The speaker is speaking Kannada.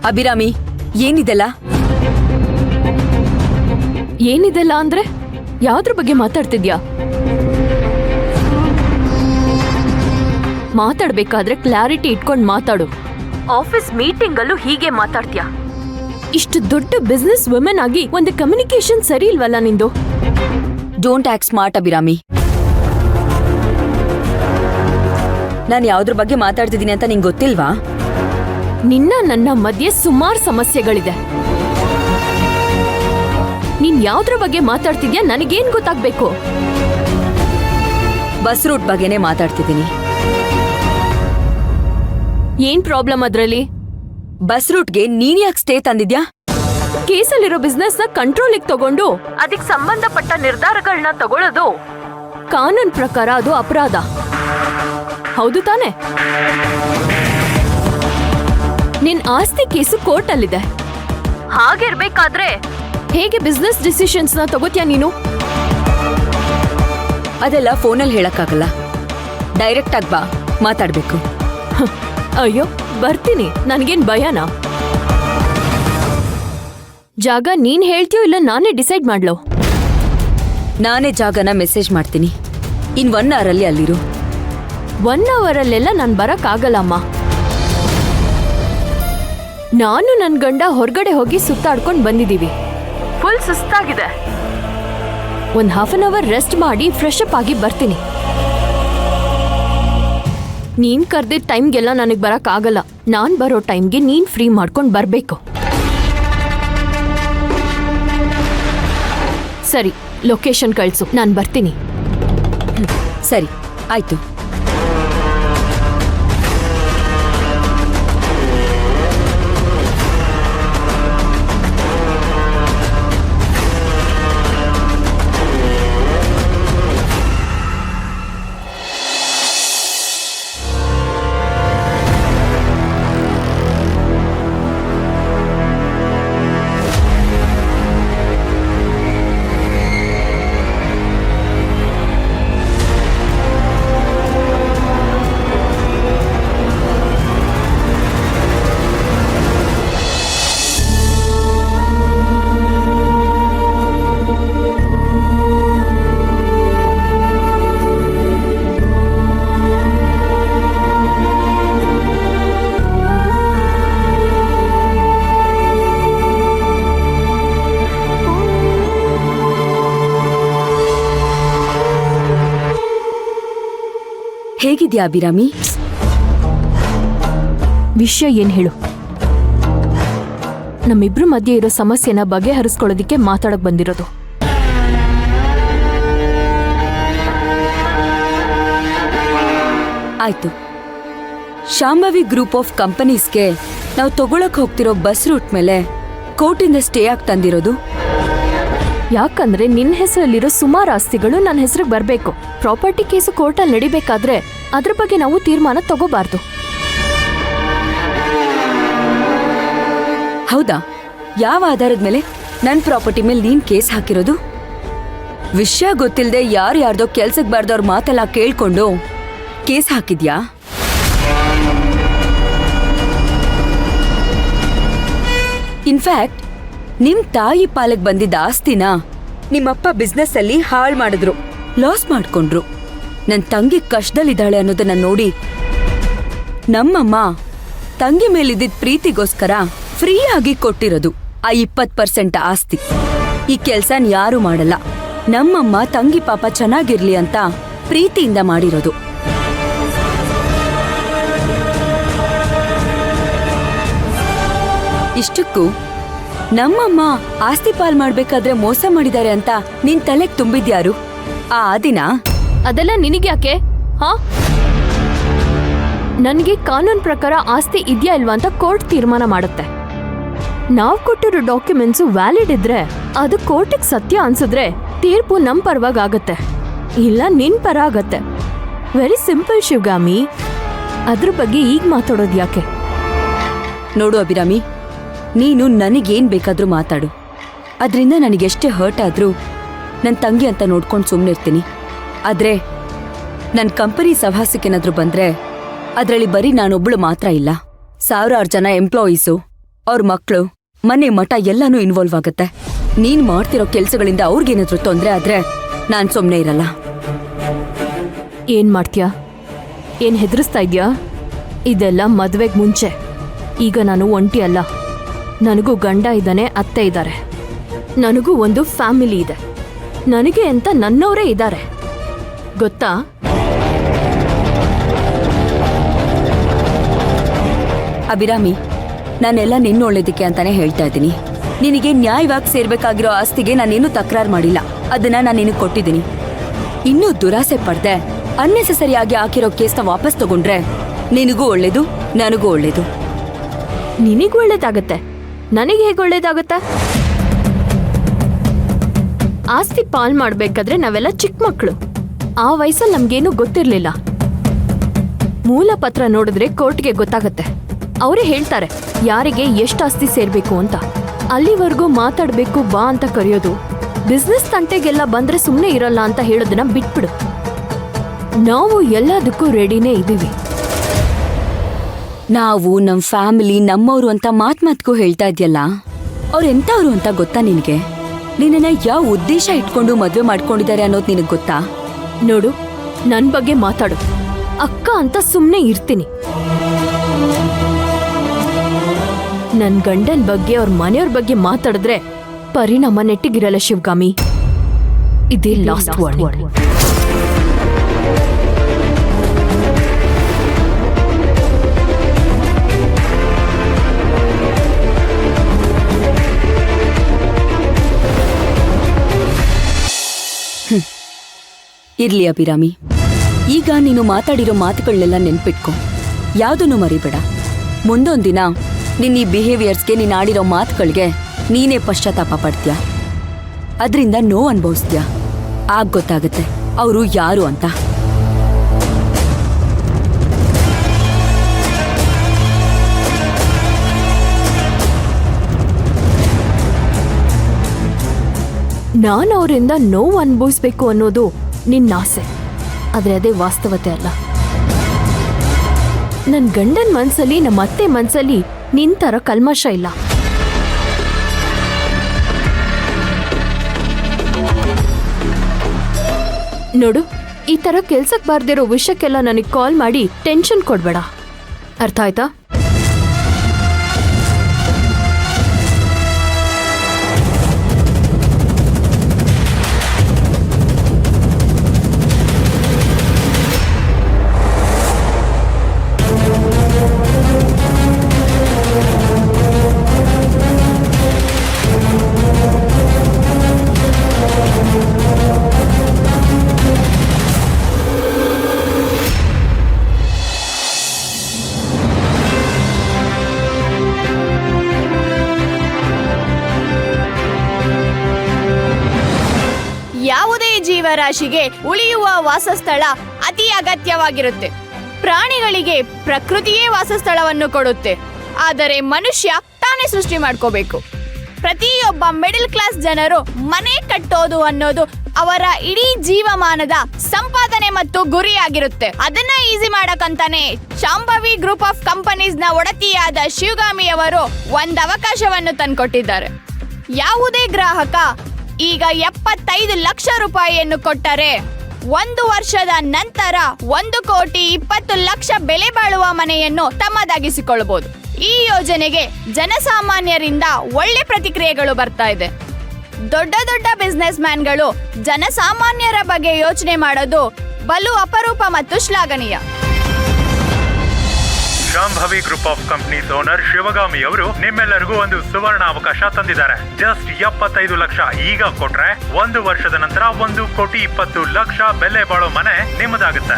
ಅಭಿರಾಮಿ, ಏನಿದೆಲ್ಲ? ಏನಿದೆಲ್ಲ ಅಂದ್ರೆ ಯಾವ್ದ್ರ ಬಗ್ಗೆ ಮಾತಾಡ್ತಿದ್ಯಾ? ಮಾತಾಡ್ಬೇಕಾದ್ರೆ ಕ್ಲಾರಿಟಿ ಇಟ್ಕೊಂಡ್ ಮಾತಾಡು. ಆಫೀಸ್ ಮೀಟಿಂಗ್ ಅಲ್ಲೂ ಹೀಗೆ ಮಾತಾಡ್ತೀಯಾ? ಇಷ್ಟು ದೊಡ್ಡ ಬಿಸ್ನೆಸ್ ವುಮೆನ್ ಆಗಿ ಒಂದು ಕಮ್ಯುನಿಕೇಶನ್ ಸರಿ ಇಲ್ವಲ್ಲ ನಿಂದು? Don't act smart Abhirami. ನಾನು ಯಾವ್ದ್ರ ಬಗ್ಗೆ ಮಾತಾಡ್ತಿದ್ದೀನಿ ಅಂತ ನಿಂಗೆ ಗೊತ್ತಿಲ್ವಾ? ನಿನ್ನ ನನ್ನ ಮಧ್ಯೆ ಸುಮಾರು ಸಮಸ್ಯೆಗಳಿದೆ. ನೀನ್ ಯಾವ್ದ್ರ ಬಗ್ಗೆ ಮಾತಾಡ್ತಿದ್ಯಾ ನನಗೇನ್ ಗೊತ್ತಾಗ್ಬೇಕು? ಬಸ್ ರೂಟ್ ಬಗ್ಗೆನೇ ಮಾತಾಡ್ತಿದ್ದೀನಿ. ಏನ್ ಪ್ರಾಬ್ಲಮ್ ಅದ್ರಲ್ಲಿ? ಬಸ್ ರೂಟ್ಗೆ ನೀನ್ ಯಾಕೆ ಸ್ಟೇ ತಂದಿದ್ಯಾ? ಕೇಸಲ್ಲಿರೋ ಬಿಸ್ನೆಸ್ ನ ಕಂಟ್ರೋಲಿಗೆ ತಗೊಂಡು ಅದಕ್ಕೆ ಸಂಬಂಧಪಟ್ಟ ನಿರ್ಧಾರಗಳನ್ನ ತಗೊಳ್ಳೋದು ಕಾನೂನ್ ಪ್ರಕಾರ ಅದು ಅಪರಾಧ. ಹೌದು ತಾನೆ? ನಿನ್ ಆಸ್ತಿ ಕೇಸು ಕೋರ್ಟ್ ಅಲ್ಲಿದೆ. ಹಾಗಿರ್ಬೇಕಾದ್ರೆ ಹೇಗೆ ಬಿಸ್ನೆಸ್ ಡಿಸಿಷನ್ಸ್ ನ ತಗೋತ್ಯಾ ನೀನು? ಅದೆಲ್ಲ ಫೋನಲ್ಲಿ ಹೇಳಕ್ಕಾಗಲ್ಲ. ಡೈರೆಕ್ಟ್ ಆಗಿ ಬಾ, ಮಾತಾಡ್ಬೇಕು. ಅಯ್ಯೋ ಬರ್ತೀನಿ, ನನ್ಗೇನ್ ಭಯನಾ? ಜಾಗ ನೀನ್ ಹೇಳ್ತೀಯೋ ಇಲ್ಲ ನಾನೇ ಡಿಸೈಡ್ ಮಾಡ್ಲೋ? ನಾನೇ ಜಾಗನ ಮೆಸೇಜ್ ಮಾಡ್ತೀನಿ. ಇನ್ 1 hour ಅಲ್ಲಿ ಅಲ್ಲಿರು. 1 hour ಅಲ್ಲೆಲ್ಲ ನಾನ್ ಬರಕ್ ಆಗಲ್ಲಮ್ಮ. ನಾನು ನನ್ ಗಂಡ ಹೊರಗಡೆ ಹೋಗಿ ಸುತ್ತಾಡ್ಕೊಂಡ್ ಬಂದಿದೀವಿ. ಫುಲ್ ಸುಸ್ತಾಗಿದೆ. ಒಂದ್ 1/2 hour ರೆಸ್ಟ್ ಮಾಡಿ ಫ್ರೆಶ್ ಅಪ್ ಆಗಿ ಬರ್ತೀನಿ. ನೀನ್ ಕರ್ದಿದ್ ಟೈಮ್ಗೆಲ್ಲ ನನಗ್ ಬರಕ್ ಆಗಲ್ಲ. ನಾನ್ ಬರೋ ಟೈಮ್ಗೆ ನೀನ್ ಫ್ರೀ ಮಾಡ್ಕೊಂಡ್ ಬರ್ಬೇಕು. ಸರಿ, ಲೊಕೇಶನ್ ಕಳ್ಸು, ನಾನ್ ಬರ್ತೀನಿ. ಸರಿ, ಆಯ್ತು. ಹೇಗಿದ್ಯಾ ಅಭಿರಾಮಿ? ವಿಷಯ ಏನ್ ಹೇಳು? ನಮ್ಮಿಬ್ರು ಮಧ್ಯೆ ಇರೋ ಸಮಸ್ಯೆನ ಬಗೆಹರಿಸ್ಕೊಳ್ಳೋದಿಕ್ಕೆ ಮಾತಾಡಕ್ ಬಂದಿರೋದು. ಆಯ್ತು. ಶಾಂಭವಿ ಗ್ರೂಪ್ ಆಫ್ ಕಂಪನೀಸ್ಗೆ ನಾವು ತಗೊಳಕ್ ಹೋಗ್ತಿರೋ ಬಸ್ ರೂಟ್ ಮೇಲೆ ಕೋರ್ಟಿಂದ ಸ್ಟೇ ಆಗಿ ತಂದಿರೋದು. ಯಾಕಂದ್ರೆ ನಿನ್ನ ಹೆಸರಲ್ಲಿರೋ ಸುಮಾರು ಆಸ್ತಿಗಳು ನನ್ನ ಹೆಸರಿಗೆ ಬರಬೇಕು. ಪ್ರಾಪರ್ಟಿ ಕೇಸು ಕೋರ್ಟಲ್ಲಿ ನಡಿಬೇಕಾದ್ರೆ ಅದ್ರ ಬಗ್ಗೆ ನಾವು ತೀರ್ಮಾನ ತಗೋಬಾರ್ದು. ಹೌದಾ? ಯಾವ ಆಧಾರದ ಮೇಲೆ ನನ್ನ ಪ್ರಾಪರ್ಟಿ ಮೇಲೆ ನೀನ್ ಕೇಸ್ ಹಾಕಿರೋದು? ವಿಷಯ ಗೊತ್ತಿಲ್ಲದೆ ಯಾರ್ಯಾರ್ದೋ ಕೆಲ್ಸಕ್ಕೆ ಬಾರ್ದವ್ರ ಮಾತೆಲ್ಲ ಕೇಳ್ಕೊಂಡು ಕೇಸ್ ಹಾಕಿದ್ಯಾ? ಇನ್ಫ್ಯಾಕ್ಟ್ ನಿಮ್ ತಾಯಿ ಪಾಲಕ್ ಬಂದಿದ್ದ ಆಸ್ತಿನ ನಿಮ್ಮಪ್ಪ ಬಿಸ್ನೆಸ್ ಅಲ್ಲಿ ಹಾಳು ಮಾಡಿದ್ರು, ಲಾಸ್ ಮಾಡ್ಕೊಂಡ್ರು. ನನ್ ತಂಗಿ ಕಷ್ಟದಲ್ಲಿದ್ದಾಳೆ ಅನ್ನೋದನ್ನ ನೋಡಿ ನಮ್ಮಮ್ಮ ತಂಗಿ ಮೇಲಿದ್ದಿದ್ ಪ್ರೀತಿಗೋಸ್ಕರ ಫ್ರೀ ಆಗಿ ಕೊಟ್ಟಿರೋದು ಆ 20% ಆಸ್ತಿ. ಈ ಕೆಲ್ಸನ್ ಯಾರು ಮಾಡಲ್ಲ. ನಮ್ಮಮ್ಮ ತಂಗಿ ಪಾಪ ಚೆನ್ನಾಗಿರ್ಲಿ ಅಂತ ಪ್ರೀತಿಯಿಂದ ಮಾಡಿರೋದು. ಇಷ್ಟಕ್ಕೂ ನಮ್ಮಮ್ಮ ಆಸ್ತಿ ಪಾಲ್ ಮಾಡ್ಬೇಕಾದ್ರೆ ಮೋಸ ಮಾಡಿದ್ದಾರೆ ಅಂತ ನಿನ್ ತಲೆಗ್ ತುಂಬಿದ್ಯಾರು? ಆ ದಿನ ಅದೆಲ್ಲ ನಿನಗ್ಯಾಕೆ? ಹಾ, ನನ್ಗೆ ಕಾನೂನ್ ಪ್ರಕಾರ ಆಸ್ತಿ ಇದ್ಯಾ ಇಲ್ವಾ ಅಂತ ಕೋರ್ಟ್ ತೀರ್ಮಾನ ಮಾಡುತ್ತೆ. ನಾವ್ ಕೊಟ್ಟಿರೋ ಡಾಕ್ಯುಮೆಂಟ್ಸು ವ್ಯಾಲಿಡ್ ಇದ್ರೆ ಅದು ಕೋರ್ಟಿಗೆ ಸತ್ಯ ಅನ್ಸಿದ್ರೆ ತೀರ್ಪು ನಮ್ ಪರವಾಗಿ ಆಗತ್ತೆ, ಇಲ್ಲ ನಿನ್ ಪರ ಆಗತ್ತೆ. Very simple Shivagami. ಅದ್ರ ಬಗ್ಗೆ ಈಗ ಮಾತಾಡೋದು ಯಾಕೆ? ನೋಡು ಅಭಿರಾಮಿ, ನೀನು ನನಗೇನ್ ಬೇಕಾದ್ರೂ ಮಾತಾಡು. ಅದರಿಂದ ನನಗೆಷ್ಟೇ ಹರ್ಟ್ ಆದ್ರೂ ನನ್ನ ತಂಗಿ ಅಂತ ನೋಡ್ಕೊಂಡು ಸುಮ್ಮನಿರ್ತೀನಿ. ಆದ್ರೆ ನನ್ನ ಕಂಪನಿ ಸಹವಾಸಕ್ಕೇನಾದ್ರೂ ಬಂದ್ರೆ ಅದರಲ್ಲಿ ಬರೀ ನಾನೊಬ್ಳು ಮಾತ್ರ ಇಲ್ಲ, 1000 ಜನ ಎಂಪ್ಲಾಯೀಸು ಅವ್ರ ಮಕ್ಳು ಮನೆ ಮಠ ಎಲ್ಲಾನು ಇನ್ವಾಲ್ವ್ ಆಗತ್ತೆ. ನೀನ್ ಮಾಡ್ತಿರೋ ಕೆಲ್ಸಗಳಿಂದ ಅವ್ರಿಗೇನಾದ್ರೂ ತೊಂದ್ರೆ ಆದ್ರೆ ನಾನ್ ಸುಮ್ನೆ ಇರಲ್ಲ. ಏನ್ ಮಾಡ್ತೀಯಾ? ಏನ್ ಹೆದರಿಸ್ತಾ ಇದ್ಯಾ? ಇದೆಲ್ಲ ಮದ್ವೆಗ್ ಮುಂಚೆ. ಈಗ ನಾನು ಒಂಟಿ ಅಲ್ಲ. ನನಗೂ ಗಂಡ ಇದ್ದಾನೆ, ಅತ್ತೆ ಇದ್ದಾರೆ. ನನಗೂ ಒಂದು ಫ್ಯಾಮಿಲಿ ಇದೆ. ನನಗೆ ಅಂತ ನನ್ನವರೇ ಇದ್ದಾರೆ, ಗೊತ್ತಾ? ಅಭಿರಾಮಿ, ನಾನೆಲ್ಲ ನಿನ್ನ ಒಳ್ಳೇದಕ್ಕೆ ಅಂತಾನೆ ಹೇಳ್ತಾ ಇದ್ದೀನಿ. ನಿನಗೆ ನ್ಯಾಯವಾಗಿ ಸೇರ್ಬೇಕಾಗಿರೋ ಆಸ್ತಿಗೆ ನಾನೇನು ತಕರಾರು ಮಾಡಿಲ್ಲ. ಅದನ್ನ ನಾನು ನಿನಗೆ ಕೊಟ್ಟಿದ್ದೀನಿ. ಇನ್ನೂ ದುರಾಸೆ ಪಡ್ದೆ ಅನ್ನೆಸೆಸರಿಯಾಗಿ ಹಾಕಿರೋ ಕೇಸ್ನ ವಾಪಸ್ ತಗೊಂಡ್ರೆ ನಿನಗೂ ಒಳ್ಳೇದು, ನನಗೂ ಒಳ್ಳೇದು. ನಿನಗೂ ಒಳ್ಳೇದಾಗತ್ತೆ, ನನಗೆ ಹೇಗೆ ಒಳ್ಳೇದಾಗತ್ತೆ? ಆಸ್ತಿ ಪಾಲ್ ಮಾಡ್ಬೇಕಾದ್ರೆ ನಾವೆಲ್ಲ ಚಿಕ್ಕ ಮಕ್ಕಳು. ಆ ವಯಸ್ಸಲ್ಲಿ ನಮ್ಗೇನು ಗೊತ್ತಿರ್ಲಿಲ್ಲ. ಮೂಲ ಪತ್ರ ನೋಡಿದ್ರೆ ಕೋರ್ಟ್ಗೆ ಗೊತ್ತಾಗತ್ತೆ. ಅವರೇ ಹೇಳ್ತಾರೆ ಯಾರಿಗೆ ಎಷ್ಟು ಆಸ್ತಿ ಸೇರ್ಬೇಕು ಅಂತ. ಅಲ್ಲಿವರೆಗೂ ಮಾತಾಡ್ಬೇಕು ಬಾ ಅಂತ ಕರೆಯೋದು, ಬಿಸ್ನೆಸ್ ತಂಟೆಗೆಲ್ಲ ಬಂದ್ರೆ ಸುಮ್ಮನೆ ಇರಲ್ಲ ಅಂತ ಹೇಳೋದನ್ನ ಬಿಟ್ಬಿಡು. ನಾವು ಎಲ್ಲದಕ್ಕೂ ರೆಡಿನೇ ಇದ್ದೀವಿ. ನಾವು ನಮ್ ಫ್ಯಾಮಿಲಿ ನಮ್ಮವ್ರು ಅಂತ ಮಾತ್ಗೂ ಹೇಳ್ತಾ ಇದ್ಯಲ್ಲ, ಅವ್ರು ಎಂತವ್ರು ಅಂತ ಗೊತ್ತಾ ನಿನಗೆ? ನಿನ್ನ ಯಾವ ಉದ್ದೇಶ ಇಟ್ಕೊಂಡು ಮದ್ವೆ ಮಾಡ್ಕೊಂಡಿದ್ದಾರೆ ಅನ್ನೋದು ನಿನಗ್ ಗೊತ್ತಾ? ನೋಡು, ನನ್ ಬಗ್ಗೆ ಮಾತಾಡು. ಅಕ್ಕ ಅಂತ ಸುಮ್ನೆ ಇರ್ತೀನಿ. ನನ್ ಗಂಡನ್ ಬಗ್ಗೆ ಅವ್ರ ಮನೆಯವ್ರ ಬಗ್ಗೆ ಮಾತಾಡಿದ್ರೆ ಪರಿಣಾಮ ನೆಟ್ಟಿಗಿರಲ್ಲ ಶಿವಗಾಮಿ. ಇದೇ ಲಾಸ್ಟ್ ವರ್ಡ್. ಇರ್ಲಿ ಅಭಿರಾಮಿ, ಈಗ ನೀನು ಮಾತಾಡಿರೋ ಮಾತುಗಳನ್ನೆಲ್ಲ ನೆನ್ಪಿಟ್ಕೊ, ಯಾವುದನ್ನು ಮರಿಬೇಡ. ಮುಂದೊಂದಿನ ನಿನ್ನ ಈ ಬಿಹೇವಿಯರ್ಸ್ಗೆ ನೀನು ಆಡಿರೋ ಮಾತುಗಳಿಗೆ ನೀನೇ ಪಶ್ಚಾತ್ತಾಪ ಪಡ್ತೀಯ. ಅದರಿಂದ ನೋವು ಅನುಭವಿಸ್ತೀಯ. ಆಗ ಗೊತ್ತಾಗುತ್ತೆ ಅವರು ಯಾರು ಅಂತ. ನಾನು ಅವರಿಂದ ನೋವು ಅನುಭವಿಸ್ಬೇಕು ಅನ್ನೋದು ನಿನ್ನ ಆಸೆ, ಆದ್ರೆ ಅದೇ ವಾಸ್ತವತೆ ಅಲ್ಲ. ನನ್ ಗಂಡನ್ ಮನ್ಸಲ್ಲಿ, ನಮ್ಮ ಅತ್ತೆ ಮನ್ಸಲ್ಲಿ ನಿಂತರ ಕಲ್ಮಶ ಇಲ್ಲ. ನೋಡು, ಈ ತರ ಕೆಲ್ಸಕ್ ಬಾರ್ದಿರೋ ವಿಷಯಕ್ಕೆಲ್ಲ ನನಗೆ ಕಾಲ್ ಮಾಡಿ ಟೆನ್ಷನ್ ಕೊಡ್ಬೇಡ, ಅರ್ಥ ಆಯ್ತಾ? ಯಾವುದೇ ಜೀವರಾಶಿಗೆ ಉಳಿಯುವ ವಾಸಸ್ಥಳ ಅತಿ ಅಗತ್ಯವಾಗಿರುತ್ತೆ. ಪ್ರಾಣಿಗಳಿಗೆ ಪ್ರಕೃತಿಯೇ ವಾಸಸ್ಥಳವನ್ನು ಕೊಡುತ್ತೆ, ಆದರೆ ಮನುಷ್ಯ ತಾನೇ ಸೃಷ್ಟಿ ಮಾಡ್ಕೋಬೇಕು. ಪ್ರತಿಯೊಬ್ಬ ಮಿಡಲ್ ಕ್ಲಾಸ್ ಜನರು ಮನೆ ಕಟ್ಟೋದು ಅನ್ನೋದು ಅವರ ಇಡೀ ಜೀವಮಾನದ ಸಂಪಾದನೆ ಮತ್ತು ಗುರಿಯಾಗಿರುತ್ತೆ. ಅದನ್ನ ಈಸಿ ಮಾಡಕ್ಕಂತಾನೆ ಶಾಂಭವಿ ಗ್ರೂಪ್ ಆಫ್ ಕಂಪನೀಸ್ ನ ಒಡತಿಯಾದ ಶಿವಗಾಮಿ ಅವರು ಒಂದು ಅವಕಾಶವನ್ನು ತಂದ್ಕೊಟ್ಟಿದ್ದಾರೆ. ಯಾವುದೇ ಗ್ರಾಹಕ ಈಗ 75 ಲಕ್ಷ ರೂಪಾಯಿಯನ್ನು ಕೊಟ್ಟರೆ 1 ವರ್ಷದ ನಂತರ 1,20,00,000 ಬೆಲೆ ಬಾಳುವ ಮನೆಯನ್ನು ತಮ್ಮದಾಗಿಸಿಕೊಳ್ಳಬಹುದು. ಈ ಯೋಜನೆಗೆ ಜನಸಾಮಾನ್ಯರಿಂದ ಒಳ್ಳೆ ಪ್ರತಿಕ್ರಿಯೆಗಳು ಬರ್ತಾ ಇದೆ. ದೊಡ್ಡ ದೊಡ್ಡ ಬಿಸ್ನೆಸ್ ಮ್ಯಾನ್ಗಳು ಜನಸಾಮಾನ್ಯರ ಬಗ್ಗೆ ಯೋಚನೆ ಮಾಡೋದು ಬಲು ಅಪರೂಪ ಮತ್ತು ಶ್ಲಾಘನೀಯ. Shambhavi group of companies owner Shivagami ಅವರು ನಿಮ್ಮೆಲ್ಲರಿಗೂ ಒಂದು ಸುವರ್ಣ ಅವಕಾಶ ತಂದಿದ್ದಾರೆ. ಜಸ್ಟ್ 75 ಲಕ್ಷ ಈಗ ಕೊಟ್ರೆ 1 ವರ್ಷದ ನಂತರ 1,20,00,000 ಬೆಲೆ ಬಾಳೋ ಮನೆ ನಿಮ್ಮದಾಗುತ್ತೆ.